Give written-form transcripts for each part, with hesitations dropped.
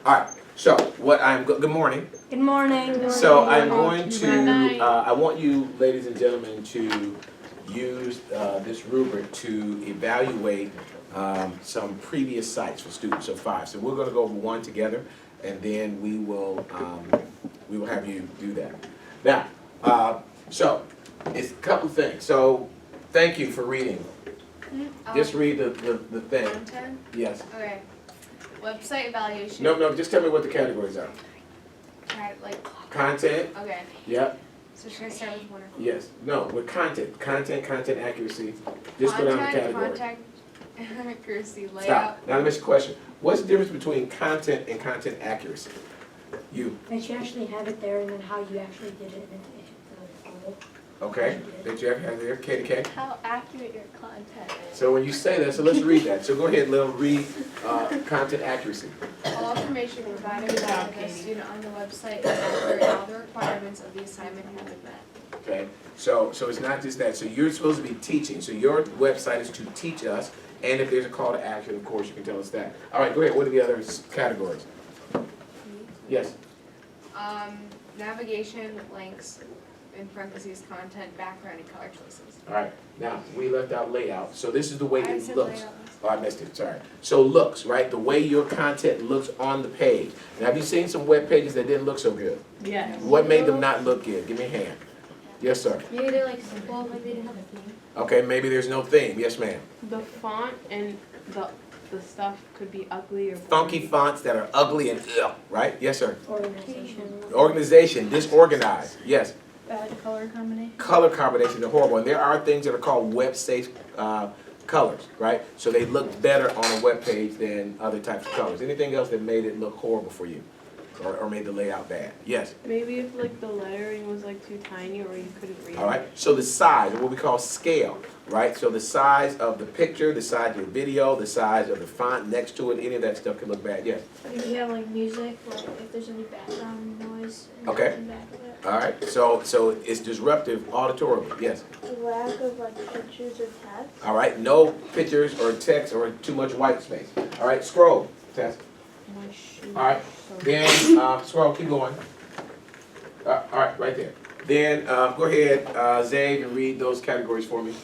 All right. So what good morning. Good morning. So I'm going to, I want you, ladies and gentlemen, to use this rubric to evaluate some previous sites for students of 5. So we're going to go over one together, and then we will have you do that. Now, so it's a couple things. So thank you for reading. Just read the thing. Content? Yes. Okay. Website evaluation. No, just tell me what the categories are. Like. Content. Okay. Yep. So should I start with one or two? Yes. No, with content. Content accuracy. Just go down the category. Content accuracy, layout. Stop. Now let me ask you a question. What's the difference between content and content accuracy? You. That you actually have it there and then how you actually did it in the goal. Okay. That you have there. K to K. How accurate your content is. So when you say that, so let's read that. So go ahead, Lil, read content accuracy. All information provided by the student on the website is accurate. All the requirements of the assignment have been met. Okay. So it's not just that. So you're supposed to be teaching. So your website is to teach us. And if there's a call to action, of course, you can tell us that. All right, go ahead. What are the other categories? Yes. Navigation, links, in parentheses, content, background, and color choices. All right. Now, we left out layout. So this is the way I it said looks. layout. Oh, I missed it. Sorry. So looks, right? The way your content looks on the page. Now, have you seen some web pages that didn't look so good? Yes. What made them not look good? Give me a hand. Yes, sir. Maybe they're like simple, like they didn't have a theme. Okay, maybe there's no theme. Yes, ma'am. The font and the stuff could be ugly or Funky fonts that are ugly and ugh, right? Yes, sir. Organization. Organization, disorganized. Yes. bad color combination. Color combinations are horrible, and there are things that are called web-safe colors, right? So they look better on a web page than other types of colors. Anything else that made it look horrible for you, or made the layout bad? Yes. Maybe if like the lettering was like too tiny or you couldn't read All right. So the size, what we call scale, right? So the size of the picture, the size of the video, the size of the font next to it, any of that stuff can look bad. Yes. If you have like music, like if there's any background noise Okay. in the back of it. All right. So it's disruptive auditorily. Yes. Lack of like pictures or text. All right. No pictures or text or too much white space. All right. Scroll. Test. my shoes. All right. So Then scroll. Keep going. All right. Right there. Then go ahead, Zabe, and read those categories for me.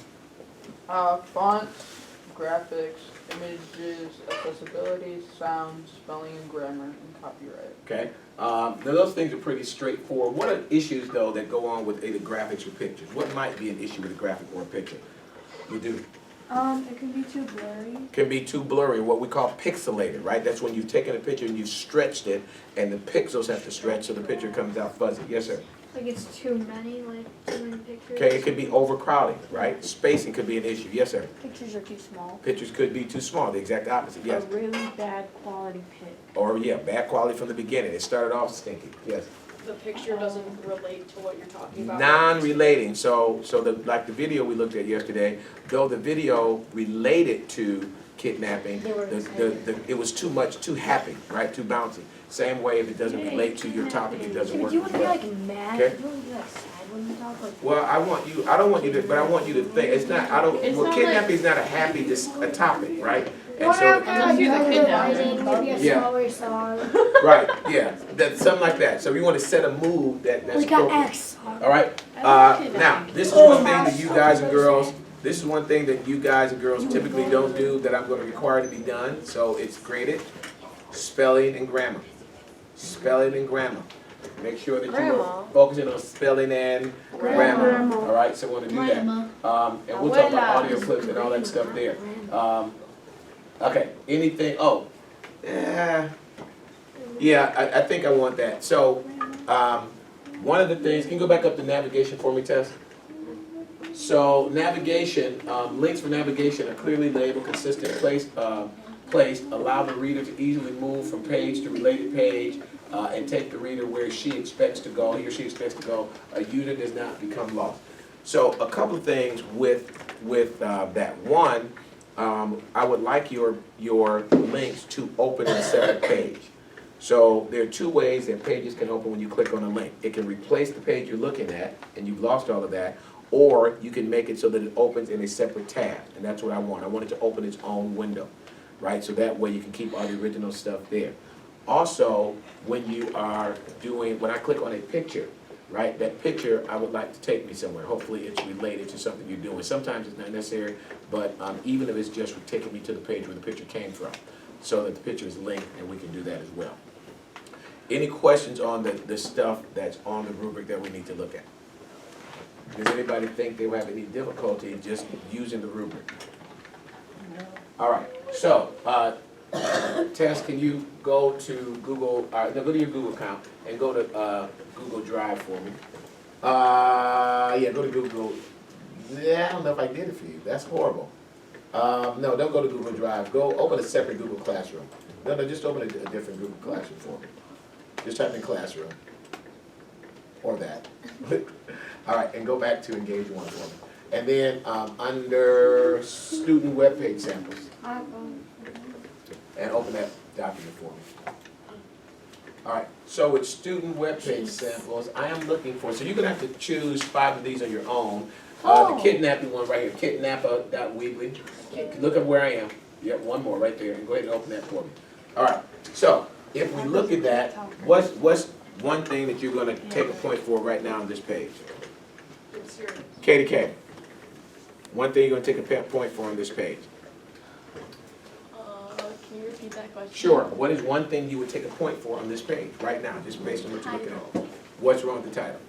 Font, graphics, images, accessibility, sound, spelling and grammar, and copyright. Okay. Now those things are pretty straightforward. What are issues though that go on with either graphics or pictures? What might be an issue with a graphic or a picture? You do. It can be too blurry. Can be too blurry, what we call pixelated, right? That's when you've taken a picture and you've stretched it, and the pixels have to stretch so the picture comes out fuzzy. Yes, sir. Like it's too many pictures. Okay, it could be overcrowding, right? Spacing could be an issue. Yes, sir. Pictures are too small. Pictures could be too small, the exact opposite. Yes. a really bad quality pic. Or yeah, bad quality from the beginning. It started off stinky. Yes. The picture doesn't relate to what you're talking about. Non-relating. So like the video we looked at yesterday, though the video related to kidnapping, it was too happy, right? Too bouncy. Same way if it doesn't relate to your topic, it doesn't So work do you as want to be well. like mad? Okay. Do you want to be like sad when you talk? Like, Well, I don't want you to, but I want you to think, it's not, kidnapping is not a happy, a topic, right? And so, Unless you're the kidnapper. Maybe a Yeah. slower song. right, yeah, that's something like that. So we want to set a mood that's we got appropriate. X. All right. I like Now, kidnapping. this is one thing that you guys and girls. This is one thing that you guys and girls typically don't do that I'm going to require to be done. So it's graded. Spelling and grammar. Spelling and grammar. Make sure that you are focusing on spelling and grammar. All right. So we want to do that. And we'll talk about audio clips and all that stuff there. Okay. Anything? Oh. Yeah. I think I want that. So. One of the things, can you go back up to navigation for me, Tess? So navigation, links for navigation are clearly labeled, consistent, placed, allow the reader to easily move from page to related page, and take the reader where he or she expects to go. A user does not become lost. So a couple of things with that. One, I would like your links to open in a separate page. So there are two ways that pages can open when you click on a link. It can replace the page you're looking at, and you've lost all of that, or you can make it so that it opens in a separate tab, and that's what I want. I want it to open its own window, right? So that way you can keep all the original stuff there. Also, when you are doing, when I click on a picture, right, that picture, I would like to take me somewhere. Hopefully it's related to something you're doing. Sometimes it's not necessary, but even if it's just taking me to the page where the picture came from, so that the picture is linked, and we can do that as well. Any questions on the stuff that's on the rubric that we need to look at? Does anybody think they will have any difficulty just using the rubric? All right, so, Tess, can you go to Google, go to your Google account and go to Google Drive for me. Yeah, go to Google. Yeah, I don't know if I did it for you. That's horrible. No, don't go to Google Drive. Go open a separate Google Classroom. No, just open a different Google Classroom for me. Just type in Classroom. Or that. All right, and go back to Engage 1 for me. And then under Student Web Page Samples. And open that document for me. All right, so with Student Web Page Samples, I am looking for, so you're gonna have to choose 5 of these on your own. The kidnapping one right here, kidnapper.weebly. Look at where I am. Yep, one more right there, and go ahead and open that for me. All right, so if we look at that, what's one thing that you're gonna take a point for right now on this page? K to K. One thing you're gonna take a point for on this page. Can you repeat that question? Sure, what is one thing you would take a point for on this page, right now, just based on what you're looking at? What's wrong with the title?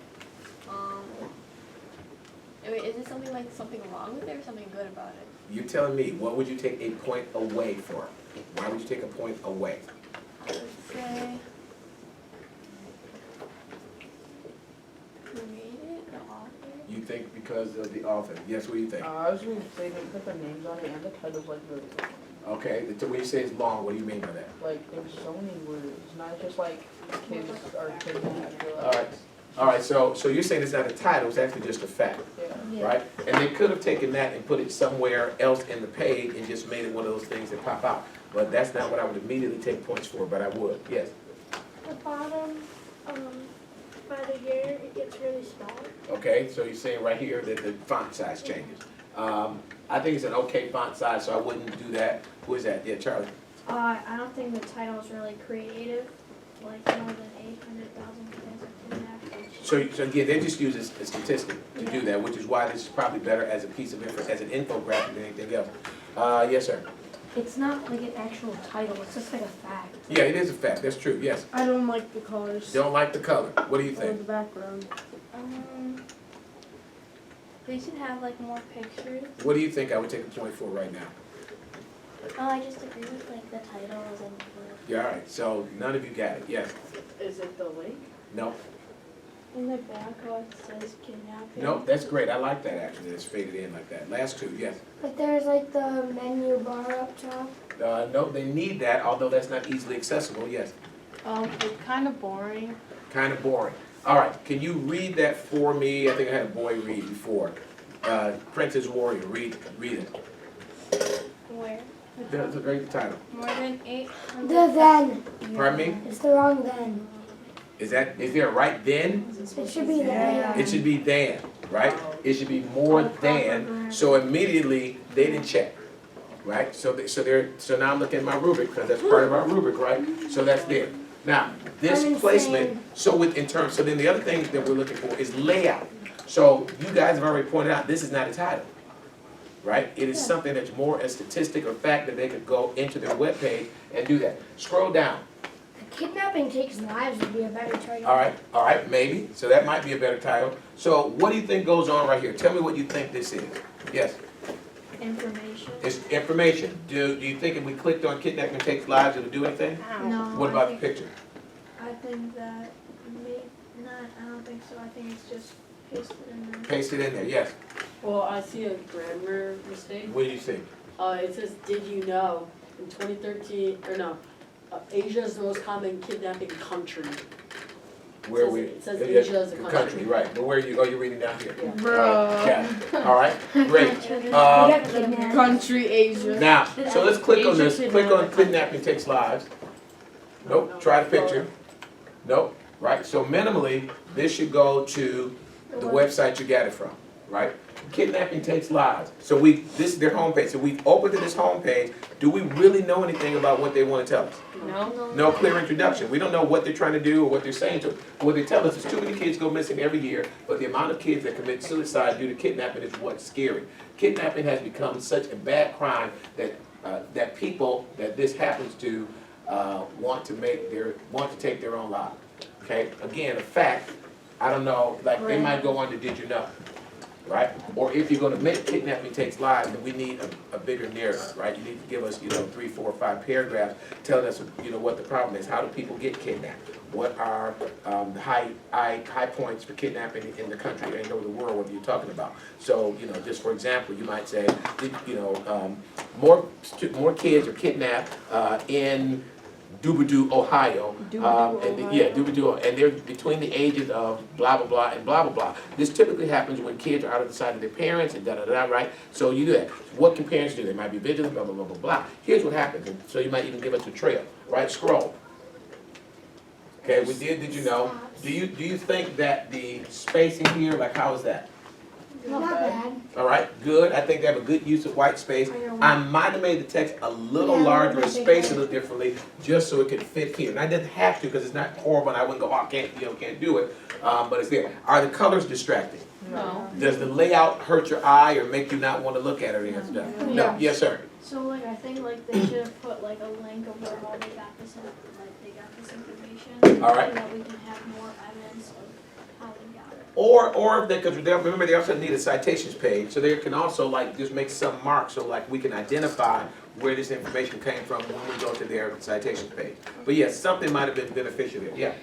Wait, is it something like something wrong with it or something good about it? You're telling me, what would you take a point away for? Why would you take a point away? Let's say created, the author. You think because of the author? Yes, what do you think? I was gonna say they put their names on it and the title's like really long. Okay, when you say it's long, what do you mean by that? Like there's so many words, not just like kids are kidnapped. All right, so you're saying it's not a title, it's actually just a fact, Yeah. right? And they could have taken that and put it somewhere else in the page and just made it one of those things that pop out. But that's not what I would immediately take points for, but I would, yes. The bottom, by the year, it gets really small. Okay, so you're saying right here that the font size changes. I think it's an okay font size, so I wouldn't do that. Who is that? Yeah, Charlie. I don't think the title is really creative, like more than 800,000 kids are kidnapped. So again, they just use a statistic to do that, which is why this is probably better as a piece of info, as an infographic than anything else. Yes, sir. It's not like an actual title, it's just like a fact. Yeah, it is a fact. That's true. Yes. I don't like the colors Don't like the color. What do you or the think? background. They should have like more pictures. What do you think I would take a point for right now? Oh, I just agree with like the titles and the. Yeah, all right. So none of you got it. Yes. Is it the link? No. In the back, it says kidnapping. No. That's great. I like that actually. It's faded in like that. Last two. Yes. But there's like the menu bar up top. No, they need that, although that's not easily accessible. Yes. It's kind of boring. Kind of boring. All right. Can you read that for me? I think I had a boy read before. Princess Warrior. Read it. Where? That's a great title. More than 800. The then. Pardon me? It's the wrong then. Is there a right then? It should be then. It should be than, right? It should be more than. So immediately they didn't check, right? So now I'm looking at my rubric because that's part of our rubric, right? So that's there. Now this I'm placement. So then the other thing that we're looking for is layout. So you guys have already pointed out this is not a title, right? It is something that's more a statistic or fact that they could go into their webpage and do that. Scroll down. Kidnapping Takes Lives would be a better title. All right, maybe. So that might be a better title. So what do you think goes on right here? Tell me what you think this is. Yes, Information. it's information. Do you think if we clicked on Kidnapping Takes Lives, it would do anything? No. What about the I think, picture? I think that I don't think so. I think it's just pasted in there. Paste it in there, yes. Well, I see a grammar mistake. What do you think? It says, did you know, in 2013, or no, Asia is the most common kidnapping country. Where It says Asia is a the country. Right, but where are you, oh, you're reading down here. Yeah. All right, yeah. All right, great. We got kidnapped. Country Asia. Now, so let's click on Asia this. should Click know on the Kidnapping Takes Lives. Nope, try the picture. Nope, right, so minimally, this should go to the website you got it from, right? Kidnapping takes lives. So this is their homepage. So we've opened to this homepage. Do we really know anything about what they want to tell us? No? No clear introduction. We don't know what they're trying to do or what they're saying to us. What they tell us is too many kids go missing every year, but the amount of kids that commit suicide due to kidnapping is what's scary. Kidnapping has become such a bad crime that people that this happens to want to take their own lives. Okay? Again, a fact. I don't know. Like they might go on to did you know? Right? Or if you're going to make kidnapping takes lives, then we need a bigger narrative, right? You need to give us, 3, 4, 5 paragraphs telling us, what the problem is. How do people get kidnapped? What are the high points for kidnapping in the country and over the world? What are you talking about? So, just for example, you might say, more kids are kidnapped in Doobadoo, Ohio. Doobadoo, and they're between the ages of blah, blah, blah, and blah, blah, blah. This typically happens when kids are out of the sight of their parents and da-da-da, right? So you do that. What can parents do? They might be vigilant, blah, blah, blah, blah, blah. Here's what happens. And so you might even give us a trail, right? Scroll. Okay, we did you know? Do you think that the spacing here, like how is that? Not bad. All right, good. I think they have a good use of white space. I might have made the text a little larger and spaced a little differently, just so it could fit here. And I didn't have to because it's not horrible. And I wouldn't go, oh, can't do it. But it's there. Are the colors distracting? No. Does the layout hurt your eye or make you not want to look at it? No. Yes, sir. So I think they should have put a link of where all they got this information. All right. So that we can have more evidence of how they got it. Or if they, because remember they also need a citations page, so they can also just make some marks so we can identify where this information came from when we go to their citations page. But yes, something might have been beneficial there. Yeah.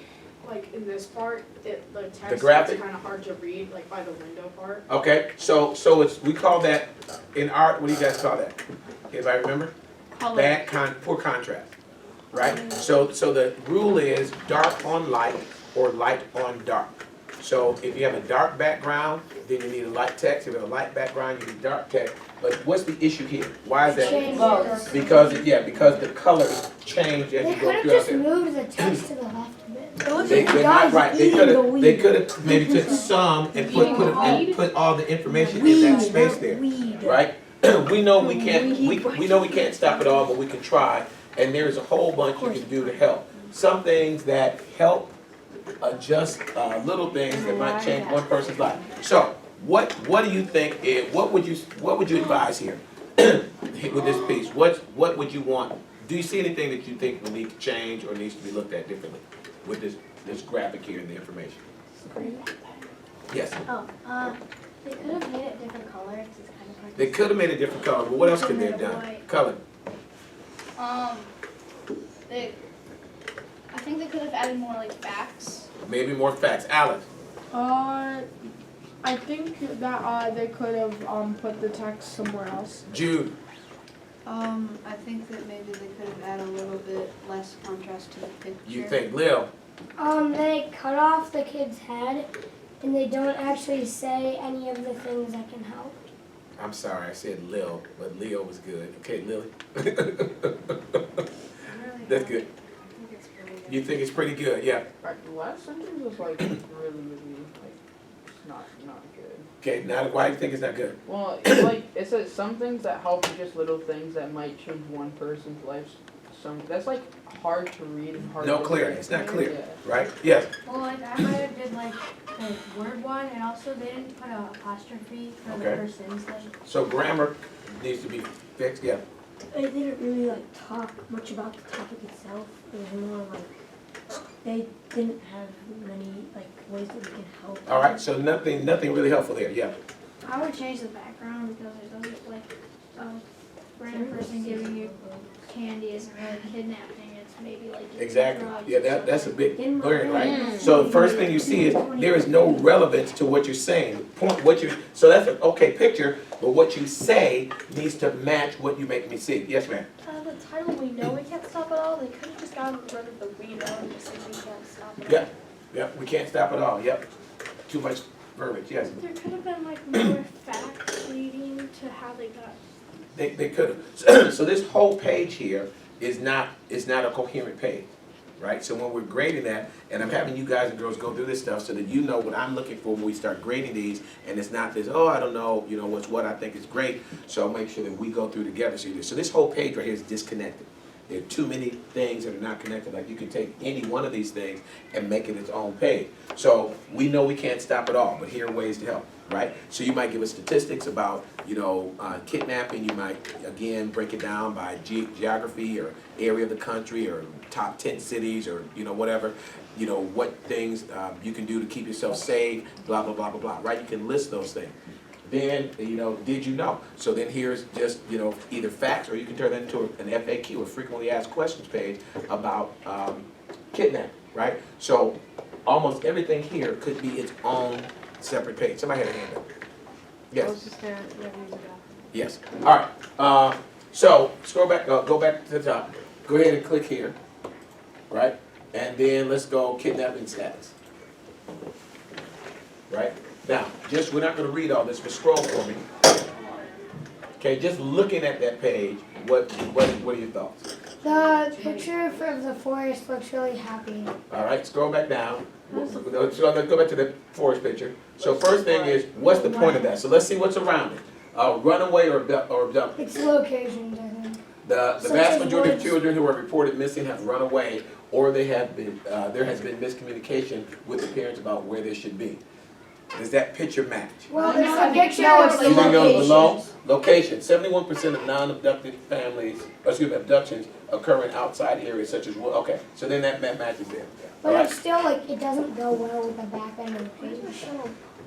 Like in this part, the text is graphic? kind of hard to read, like by the window part. Okay. So we call that in art. What do you guys call that? Anybody remember? Color. Poor contrast. Right. So the rule is dark on light or light on dark. So if you have a dark background, then you need a light text. If you have a light background, you need dark text. But what's the issue here? Why is that? Because the colors change as They you could go have through just it. moved the text to the left a bit. They're not right. They could have maybe took some and put all the information in that space there, right? We know we can't stop it all, but we can try. And there's a whole bunch you can do to help. Some things that help. Just little things that might change one person's life. So, what do you think? What would you advise here with this piece? What would you want? Do you see anything that you think will need to change or needs to be looked at differently with this graphic here and the information? Yes. They could have made it different colors. It's kind of hard. They could have made a different color, but what else could they have done? Color. I think they could have added more facts. Maybe more facts. Alice. I think that they could have put the text somewhere else. Jude. I think that maybe they could have added a little bit less contrast to the picture. You think, Lil? They cut off the kid's head, and they don't actually say any of the things that can help. I'm sorry, I said Lil, but Leo was good. Okay, Lily. That's good. You think it's pretty good, yeah. Right, the last sentence was really, it's not good. Okay, now why do you think it's not good? Well, it says some things that help are just little things that might change one person's life. That's hard to read and hard to No clear, it's not clear, yeah. right? Yes. Well, I might have did the word one, and also they didn't put an apostrophe for the Okay. person's So grammar needs to be fixed, yeah. They didn't really talk much about the topic itself. It was more they didn't have many ways that we can help. All right, so nothing really helpful there, yeah. I would change the background because it doesn't a random person giving you candy isn't really kidnapping. It's maybe Exactly. Yeah, that's a big blurring, right? So the first thing you see is there is no relevance to what you're saying. So that's an okay picture, but what you say needs to match what you make me see. Yes, ma'am. The title, we know we can't stop it all. They could have just gotten rid of the we know and just said we can't stop it all. Yeah, we can't stop it all. Yep. Too much verbiage. Yes. There could have been more facts leading to how they got. They could have. So this whole page here is not a coherent page. right? So when we're grading that, and I'm having you guys and girls go through this stuff so that you know what I'm looking for when we start grading these, and it's not this, oh, I don't know, you know, what's what, I think is great, so I'll make sure that we go through together. So this whole page right here is disconnected. There are too many things that are not connected. Like you can take any one of these things and make it its own page. So we know we can't stop it all, but here are ways to help, right? So you might give us statistics about, you know, kidnapping. You might, again, break it down by geography or area of the country or top 10 cities or, you know, whatever. You know, what things you can do to keep yourself safe, blah, blah, blah, blah, blah, right? You can list those things. Then, you know, did you know? So then here's just, you know, either facts, or you can turn that into an FAQ, a frequently asked questions page about kidnapping, right? So almost everything here could be its own separate page. Somebody had a hand up. I Yes, was just there, yes. All right, so scroll back, go back to the top. Go ahead and click here, right? And then let's go kidnapping status, right? Now, just, we're not gonna read all this, but scroll for me. Okay, just looking at that page, what are your thoughts? The picture of the forest looks really happy. All right, scroll back down. So let's go back to the forest picture. So first thing is, what's the point of that? So let's see what's around it. Runaway or abducted? It's locations, I think. The Such vast as majority of woods. children who are reported missing have run away, or they have been, there has been miscommunication with the parents about where they should be. Does that picture match? Well, No, it's I a think- picture no, of it's the You think those below? locations. Location, 71% of non-abducted families, abductions occur in outside areas such as, okay, so then that matches there. But All right. it's still like, it doesn't go well with the back end of the page.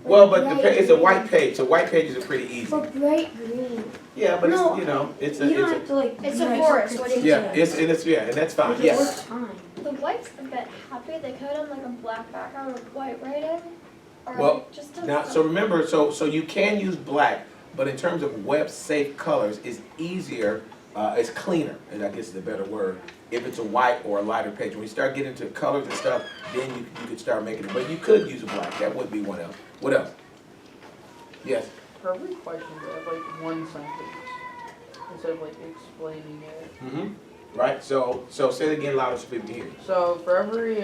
Well, but it's a green. white page, so white pages are pretty easy. But bright green. Yeah, but No, it's, you know, it's You don't a, have to like. It's a write forest, what do you- yeah, and that's fine, Like, it yes. works fine. The white's a bit happy, they could have like a black background with white writing, or Well, just a. Now, so remember, so you can use black, but in terms of web-safe colors, it's easier, it's cleaner, and I guess is a better word, if it's a white or a lighter page. When you start getting into colors and stuff, then you could start making it, but you could use a black, that would be one else. What else? Yes? For every question, they have like one sentence instead of like explaining it. Mm-hmm. Right, so say it again louder so people can hear you. So for every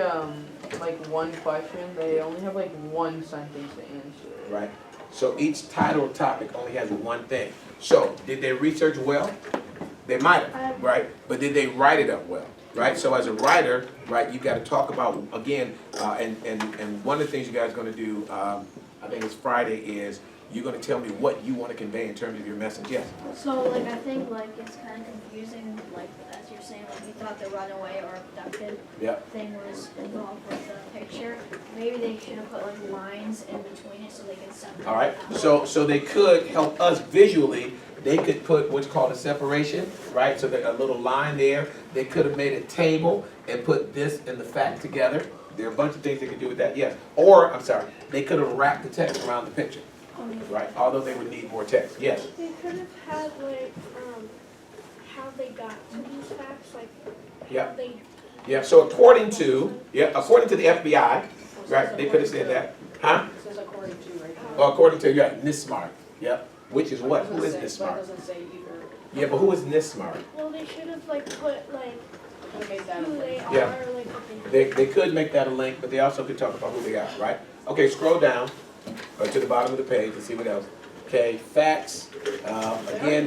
like one question, they only have like one sentence to answer. Right? So each title or topic only has one thing. So, did they research well? They might have, right? But did they write it up well? Right? So as a writer, right, you gotta talk about, again, and one of the things you guys are gonna do, I think it's Friday, is you're gonna tell me what you wanna convey in terms of your message, yes? So like I think like it's kind of confusing, like as you're saying, like you thought the runaway or abducted Yep. thing was involved with the picture. Maybe they should have put like lines in between it so they could separate. All right, it out. so they could help us visually. They could put what's called a separation, right? So that a little line there. They could have made a table and put this and the fact together. There are a bunch of things they could do with that, yes. Or, I'm sorry, they could have wrapped the text around the picture, right? Although they would need more text, yes. They could have had like, how they got to these facts, like, Yeah. how they. Yeah, so according to the FBI, right, they could have said that, huh? It says according to right now. Well, according to, NISMART, yeah, which is what? Who is But it NISMART? doesn't say either. Yeah, but who is NISMART? Well, they should have like put like Who made that a who they link? are, Yeah. like what they. They could make that a link, but they also could talk about who they are, right? Okay, scroll down to the bottom of the page and see what else. Okay, facts, again,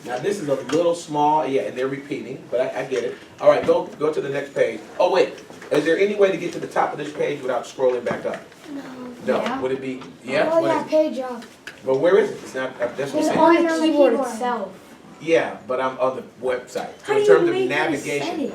now this is a little small, yeah, and they're repeating, but I get it. All right, go to the next page. Oh, wait, is there any way to get to the top of this page without scrolling back up? No, Yeah. would it be, yeah? Roll What that is- page up. But where is it? It's not, that's what It's I'm saying. on On the the keyboard keyboard. itself. Yeah, but I'm on the website. So How in do you terms of make that a navigation, setting?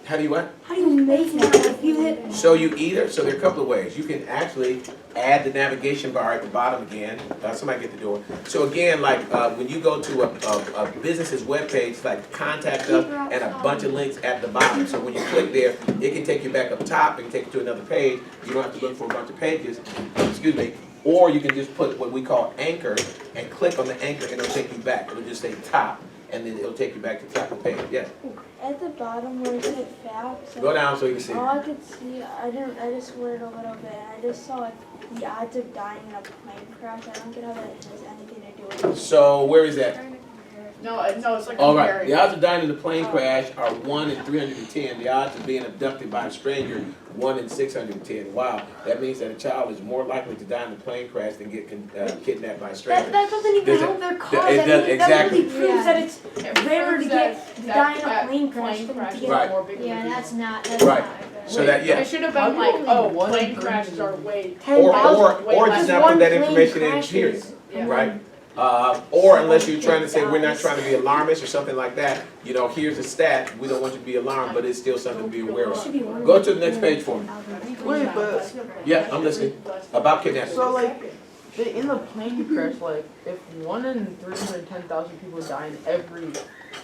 how do you what? How do you make that? If you hit. So there are a couple of ways. You can actually add the navigation bar at the bottom again. Somebody get the door. So again, like when you go to a business's webpage, like contact us and a bunch of links at the bottom. So when you click there, it can take you back up top. It can take you to another page. You don't have to look for a bunch of pages. Excuse me. Or you can just put what we call anchor and click on the anchor and it'll take you back. It'll just say top and then it'll take you back to the top of the page. Yes. At the bottom where it said facts. Go down so you can see. All I could see, I just worded a little bit, and I just saw like the odds of dying in a plane crash. I don't get how that has anything to do with it. So where is that? No, it's like All right, comparing. the odds of dying in a plane crash are 1 in 310. The odds of being abducted by a stranger, 1 in 610. Wow, that means that a child is more likely to die in a plane crash than get kidnapped by a stranger. That doesn't even Does it- help their cause. it I mean, does- that exactly. really proves that it's It rarer to proves get to that die in a that plane crash than crash to is get. Right. more big of a Yeah, deal. that's not good. So that, yeah. It should have How been do like, you oh, only one plane in crashes 300? are way. 10,000. Or just not put that information in, Crash period. is- Yeah. Right? Or unless you're trying to say, we're not trying to be alarmist or something like that, you know, here's a stat, we don't want you to be alarmed, but it's still something to be aware It of. should be one Go to the next page for me. Wait, but Yeah, I'm listening. About kidnapping. so like in the plane crash, like if 1 in 310,000 people die in every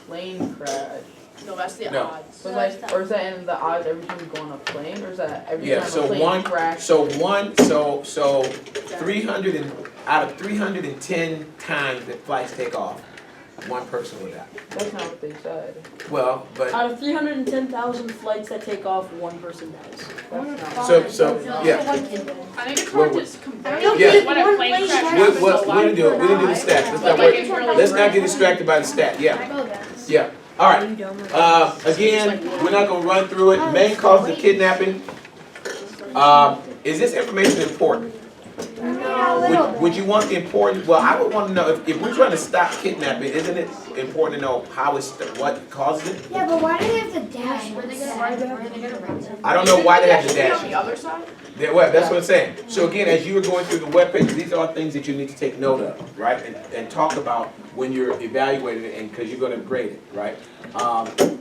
plane crash, No, that's the No. odds. but like, or is that in the odds every time you go on a plane, or is that every Yeah, time so a plane one- crash? So 300 out of 310 times that flights take off, one person will die. That's not what they said. Well, but, Out of 310,000 flights that take off, one person dies. That's not. so, yeah. I think it's Well, hard to compare. Yeah. When a plane crash We happens, a we lot didn't of do it, we people didn't do the die. stats, let's But not like, worry. it's really Let's not rare. get distracted by the stat, yeah, I go this. yeah. All right, again, we're not gonna run through it, main causes of kidnapping. Is this information important? Would you want the important, well, I would wanna know, if we're trying to stop kidnapping, isn't it important to know how it's, what causes it? Yeah, but why do they have to dash? Where are they gonna rent it? I don't know why they have to Shouldn't dash be it. on the other side? Well, that's what I'm saying. So again, as you are going through the webpage, these are things that you need to take note of, right? And talk about when you're evaluating it, and because you're gonna grade it, right?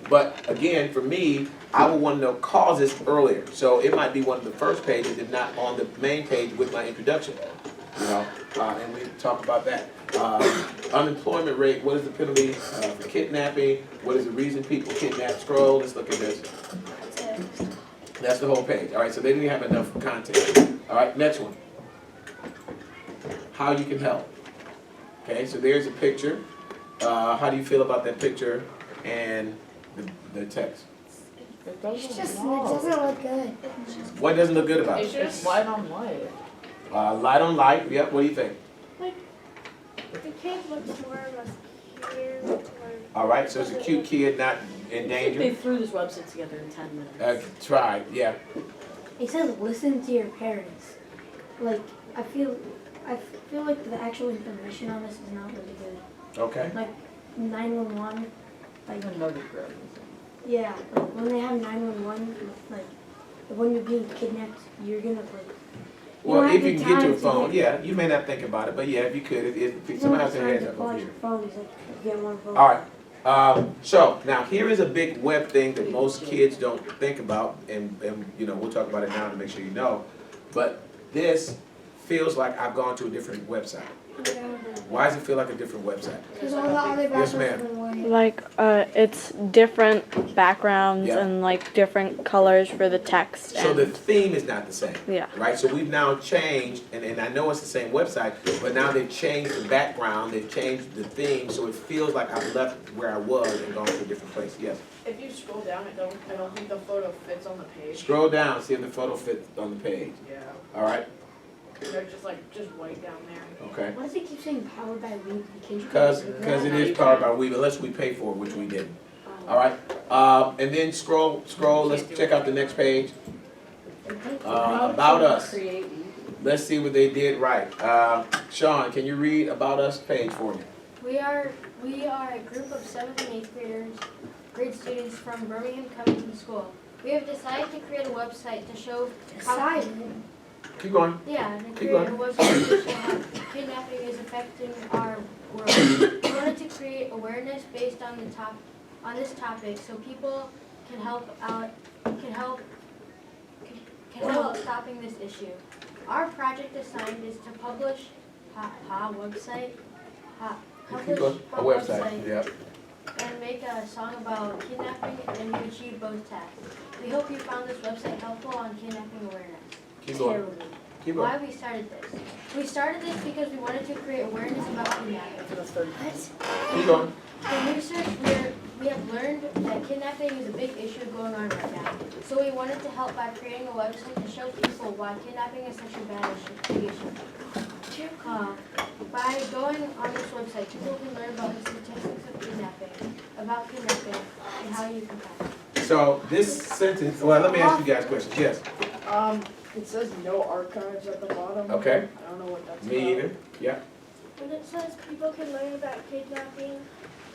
But again, for me, I would want to know causes earlier. So it might be one of the first pages, if not on the main page with my introduction. You know, and we talk about that. Unemployment rate, what is the penalty for kidnapping? What is the reason people kidnap? Scroll, let's look at this. That's the whole page. All right, so they didn't have enough content. All right, next one. How you can help. Okay, so there's a picture. How do you feel about that picture and the text? It It doesn't. doesn't look good. What doesn't look good about It's it? It's light on light. Light on light. Yep. What do you think? The kid looks more of a cute or. All right. So it's a cute kid, not in They danger. threw this website together in 10 minutes. Try. Yeah. It says listen to your parents. Like I feel like the actual information on this is not really good. Okay. Like 911, like Another grab. yeah, like when they have 911, like when you're being kidnapped, you're gonna like. Well, don't if have you the can get to a time to phone, get- yeah, you may not think about it, but yeah, if you could, if You someone don't has have their time hands to up call over your here. phone. It's like get one phone. All right. So now here is a big web thing that most kids don't think about, and you know we'll talk about it now to make sure you know. But this feels like I've gone to a different website. Why does it feel like a different website? Because all the other Yes, backgrounds ma'am. have been white. Like, it's different backgrounds Yeah. and like different colors for the text. So And the theme is not the same. yeah. Right, so we've now changed, and I know it's the same website, but now they've changed the background, they've changed the theme, so it feels like I've left where I was and gone to a different place. Yes. If you scroll down, I don't think the photo fits on the page. Scroll down, see if the photo fits on the page. Yeah. All right. They're just white down there. Okay. Why does it keep saying powered by Weebly? Can't you Because get rid of it that? is powered by Weave, unless we pay for it, which we didn't. All right. And then scroll. Let's check out the next page. About us. Let's see what they did right. Sean, can you read about us page for me? We are a group of 7th and 8th grade students from Birmingham coming to the school. We have decided to create a website to show how Keep going. yeah, to Keep create going. a website to show how kidnapping is affecting our world. We wanted to create awareness based on this topic so people can help stopping this issue. Our project assigned is to publish Keep going. A website. Yeah. and make a song about kidnapping, and we achieved both tasks. We hope you found this website helpful on kidnapping awareness. Keep going. Keep going. Why we started this? We started this because we wanted to create awareness about kidnapping. Keep going. From research, we have learned that kidnapping is a big issue going on right now. So we wanted to help by creating a website to show people why kidnapping is such a big issue. By going on this website, people can learn about the statistics of kidnapping, and how you can find it. So this sentence, well, let me ask you guys questions, yes, It says no archives at the bottom. okay, I don't know what that's about. me either, yeah, When it says people can learn about kidnapping,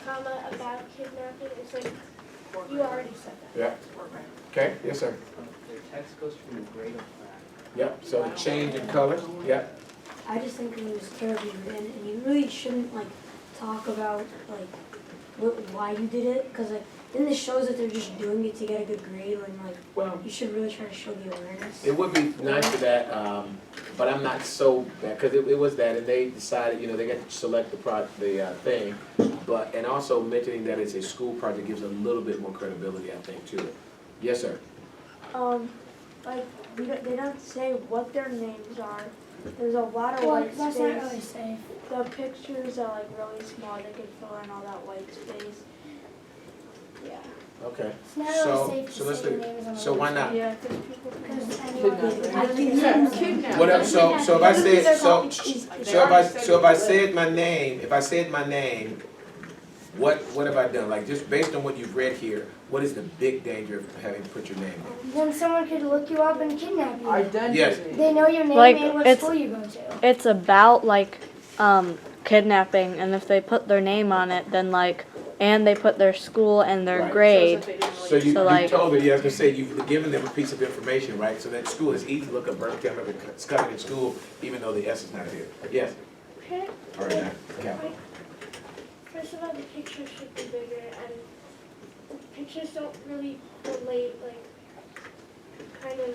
about kidnapping, it's like, you already said that. yeah, okay, yes, sir, The text goes from the gray to black. yep, so the change in colors, yep, I just think it was terribly written, and you really shouldn't like talk about like why you did it, because like then this shows that they're just doing it to get a good grade, and like well, you should really try to show the awareness. it would be nice for that, but I'm not so bad, cause it was that, and they decided, you know, they got to select the thing, but, and also mentioning that it's a school project gives a little bit more credibility, I think, to it. Yes, sir. Like, they don't say what their names are. There's a lot of Well, white that's not really space. safe. The pictures are like really small, they could fill in all that white space. Yeah. Okay, It's not So- really safe so to let's say do- your names on the so why not? Yeah, because people can. Because anyone Kidnapping. what else, so if I said, so if I said my name, what have I done? Like, just based on what you've read here, what is the big danger of having to put your name in? then someone could look you up and kidnap you. Identity. Yes. They know your name Like, and what it's- school you go to. It's about like kidnapping, and if they put their name on it, then like, and they put their school and their Right. grade. So you like- told me, yeah, I was gonna say, you've given them a piece of information, right? So that school is easy to look up Birmingham, it's coming in school, even though the S is not here. Yes, Okay. all right, now, okay. First of all, the pictures should be bigger, and the pictures don't really relate, like, kind of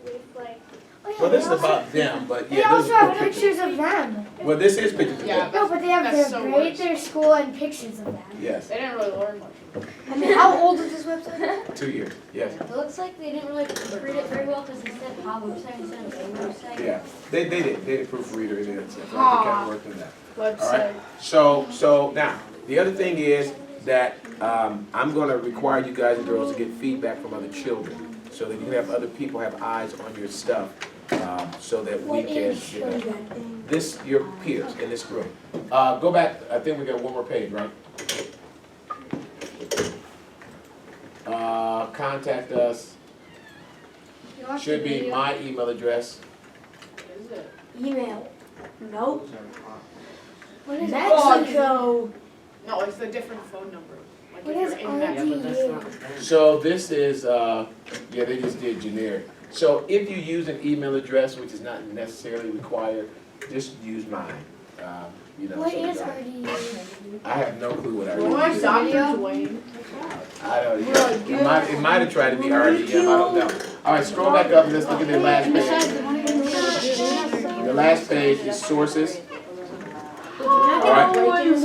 with, like, Oh, yeah, Well, this they is also- about them, but They yeah, those also are have pictures of them. Well, this is pictures of Yeah, them, No, but they have That's their so grade, worse. their school, and pictures of them. yes, They didn't really learn much. I mean, how old is this website? 2 years, yes, It looks like they didn't really read it very well because it said how website instead of a website. yeah. They did proofreader, it is, so I kind of worked on that. All Website. right, so now, the other thing is that I'm gonna require you guys and girls to get feedback from other children, so that you can have other people have eyes on your stuff, so that we What can, age you know, children? this, your peers in this group. Go back, I think we got one more page, right? Contact us, You watch should the be video? my email address. Is it? Email. Nope. What is Mexico. No, it's a different phone number. Like What if is you're in that. Yeah, but that's RDU? not them. So this is, yeah, they just did generic. So if you use an email address, which is not necessarily required, just use mine. You know, What so is that- RDU? I have no clue what Well, RDM I'm is. Dr. Dwayne. I don't, it might have tried to be RDM, I don't know. All right, scroll back up and let's look at the last page. The last page is sources. All right,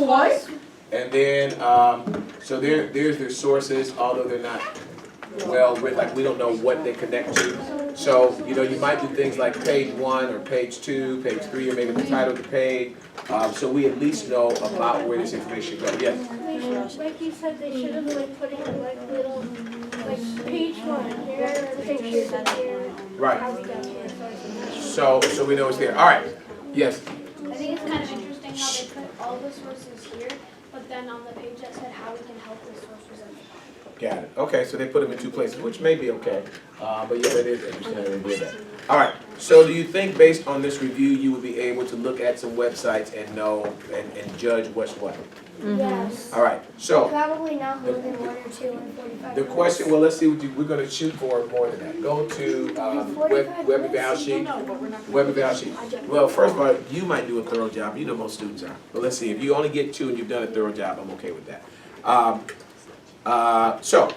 What? and then, so there's their sources, although they're not well written, like we don't know what they connect to. So, you know, you might do things like page 1 or page 2, page 3, or maybe the title of the page. So we at least know about where this information goes. Yes? like you said, they should have like put in like little, like page 1, here are the pictures, and here Right. how we got here. So we know it's there. All right. Yes. I think it's kind of interesting how they put all the sources here, but then on the page that said how we can help the sources at the bottom. Got it. Okay, so they put them in 2 places, which may be okay. But yeah, it is interesting how they did that. All right. So do you think based on this review, you would be able to look at some websites and know and judge what's what? Yes. All right. So Probably not more than 1 or 2 in 45 the question, well, let's see what we're going to shoot for more than that. Go to Web Eval Sheet. Web Eval Sheet. Well, first of all, you might do a thorough job. You know most students are. But let's see. If you only get 2 and you've done a thorough job, I'm okay with that. So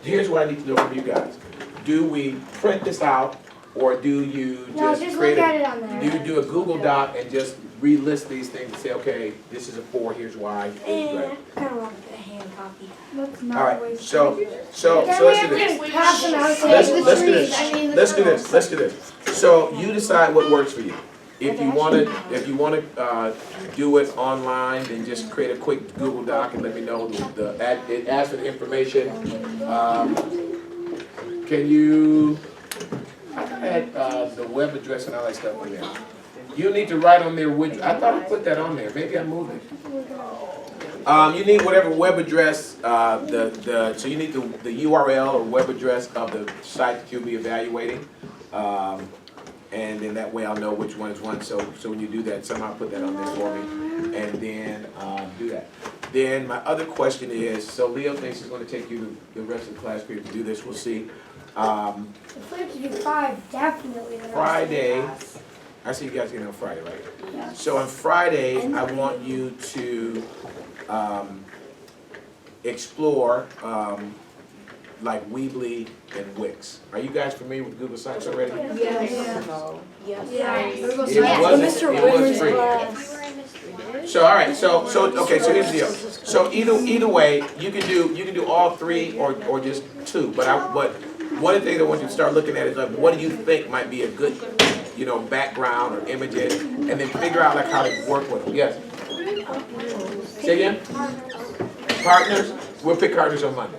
here's what I need to know from you guys. Do we print this out, or do you No, just just create look at it on there. do you do a Google Doc and just relist these things and say, okay, this is a 4, here's why. I kind of want a hand copy. That's All not right, waste so time. let's do this. Just pass them out. Let's Say, do this. Let's do this. So you decide what works for you. If you want to do it online, then just create a quick Google Doc and let me know it asks for the information. Can you? I had the web address and all that stuff in there. You need to write on there which, I thought I put that on there, maybe I moved it. You need whatever web address, so you need the URL or web address of the site that you'll be evaluating. And then that way I'll know which one is one, so when you do that, somehow put that on there for me, and then, do that. Then my other question is, so Leo thinks he's gonna take you the rest of the class period to do this, we'll see. If we have to do 5, definitely the rest of the Friday, class. I see you guys getting on Friday, right? Yes. So on Friday, I want you to, explore, like Weebly and Wix. Are you guys familiar with Google Sites already? Yes. No. Yes. It Yes. wasn't, it was free. If you were in Mr. So, all right, so, okay, so here's the deal. So either way, you can do all 3 or just 2, but one of the things I want you to start looking at is like, what do you think might be a good, background or images, and then figure out like how to work with them. Yes? Say again? Partners? We'll pick partners on Monday.